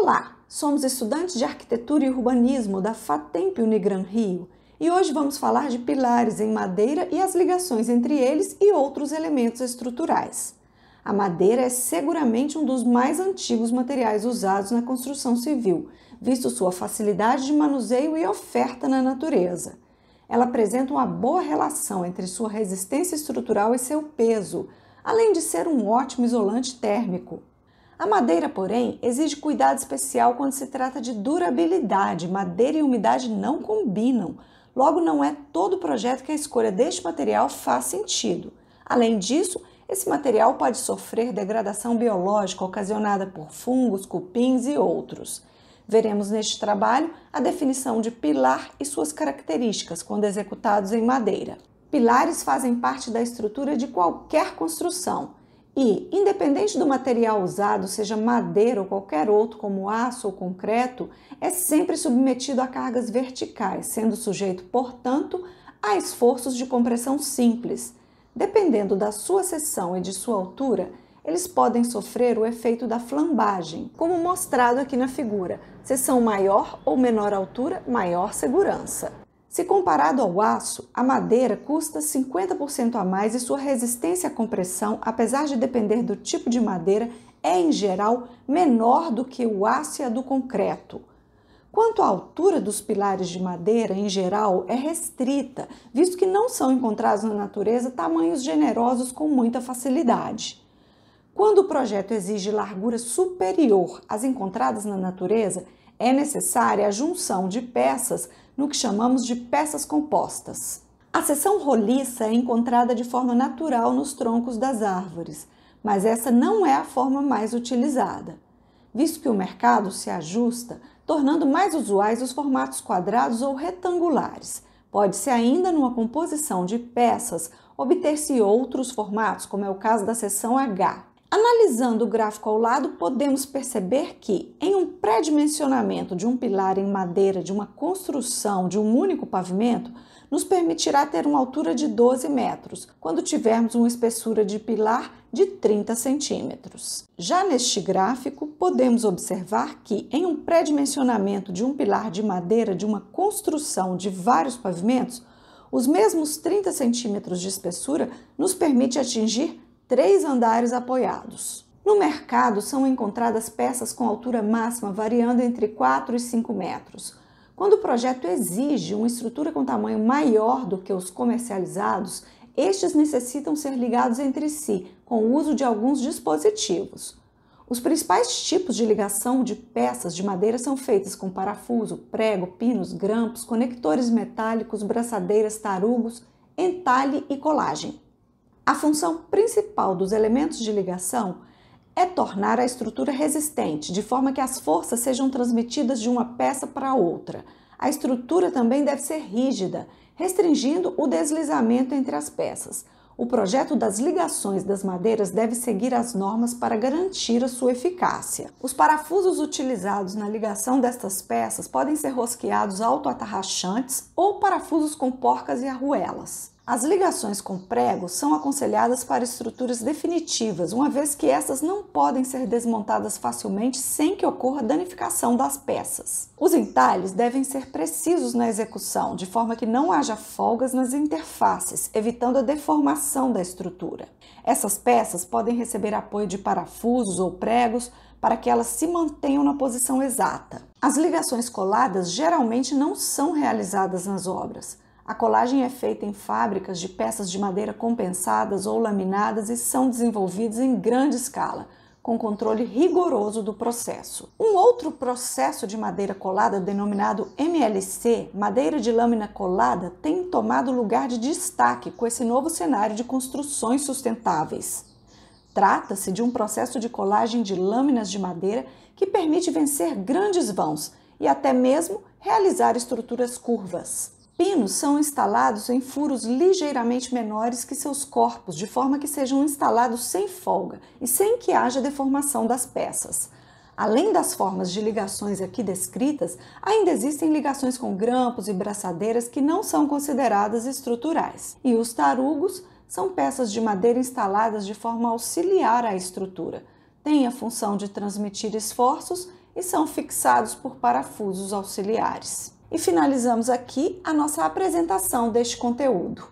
Olá, somos estudantes de Arquitetura e Urbanismo da FATEMP Unigran Rio e hoje vamos falar de pilares em madeira e as ligações entre eles e outros elementos estruturais. A madeira é seguramente um dos mais antigos materiais usados na construção civil, visto sua facilidade de manuseio e oferta na natureza. Ela apresenta uma boa relação entre sua resistência estrutural e seu peso, além de ser um ótimo isolante térmico. A madeira, porém, exige cuidado especial quando se trata de durabilidade. Madeira e umidade não combinam, logo não é todo projeto que a escolha deste material faz sentido. Além disso, esse material pode sofrer degradação biológica ocasionada por fungos, cupins e outros. Veremos neste trabalho a definição de pilar e suas características quando executados em madeira. Pilares fazem parte da estrutura de qualquer construção. E, independente do material usado, seja madeira ou qualquer outro, como aço ou concreto, é sempre submetido a cargas verticais, sendo sujeito, portanto, a esforços de compressão simples. Dependendo da sua seção e de sua altura, eles podem sofrer o efeito da flambagem, como mostrado aqui na figura. Seção maior ou menor altura, maior segurança. Se comparado ao aço, a madeira custa 50% a mais e sua resistência à compressão, apesar de depender do tipo de madeira, é em geral menor do que o aço e a do concreto. Quanto à altura dos pilares de madeira, em geral, é restrita, visto que não são encontrados na natureza tamanhos generosos com muita facilidade. Quando o projeto exige largura superior às encontradas na natureza, é necessária a junção de peças no que chamamos de peças compostas. A seção roliça é encontrada de forma natural nos troncos das árvores, mas essa não é a forma mais utilizada, visto que o mercado se ajusta, tornando mais usuais os formatos quadrados ou retangulares. Pode-se ainda, numa composição de peças, obter-se outros formatos, como é o caso da seção H. Analisando o gráfico ao lado, podemos perceber que, em um pré-dimensionamento de um pilar em madeira de uma construção de um único pavimento, nos permitirá ter uma altura de 12 metros, quando tivermos uma espessura de pilar de 30 centímetros. Já neste gráfico, podemos observar que, em um pré-dimensionamento de um pilar de madeira de uma construção de vários pavimentos, os mesmos 30 centímetros de espessura nos permite atingir 3 andares apoiados. No mercado são encontradas peças com altura máxima variando entre 4 e 5 metros. Quando o projeto exige uma estrutura com tamanho maior do que os comercializados, estes necessitam ser ligados entre si, com o uso de alguns dispositivos. Os principais tipos de ligação de peças de madeira são feitas com parafuso, prego, pinos, grampos, conectores metálicos, braçadeiras, tarugos, entalhe e colagem. A função principal dos elementos de ligação é tornar a estrutura resistente, de forma que as forças sejam transmitidas de uma peça para outra. A estrutura também deve ser rígida, restringindo o deslizamento entre as peças. O projeto das ligações das madeiras deve seguir as normas para garantir a sua eficácia. Os parafusos utilizados na ligação destas peças podem ser rosqueados autoatarrachantes ou parafusos com porcas e arruelas. As ligações com pregos são aconselhadas para estruturas definitivas, uma vez que essas não podem ser desmontadas facilmente sem que ocorra danificação das peças. Os entalhes devem ser precisos na execução, de forma que não haja folgas nas interfaces, evitando a deformação da estrutura. Essas peças podem receber apoio de parafusos ou pregos para que elas se mantenham na posição exata. As ligações coladas geralmente não são realizadas nas obras. A colagem é feita em fábricas de peças de madeira compensadas ou laminadas e são desenvolvidas em grande escala, com controle rigoroso do processo. Um outro processo de madeira colada, denominado MLC, madeira de lâmina colada, tem tomado lugar de destaque com esse novo cenário de construções sustentáveis. Trata-se de um processo de colagem de lâminas de madeira que permite vencer grandes vãos e até mesmo realizar estruturas curvas. Pinos são instalados em furos ligeiramente menores que seus corpos, de forma que sejam instalados sem folga e sem que haja deformação das peças. Além das formas de ligações aqui descritas, ainda existem ligações com grampos e braçadeiras que não são consideradas estruturais. E os tarugos são peças de madeira instaladas de forma auxiliar à estrutura. Têm a função de transmitir esforços e são fixados por parafusos auxiliares. E finalizamos aqui a nossa apresentação deste conteúdo.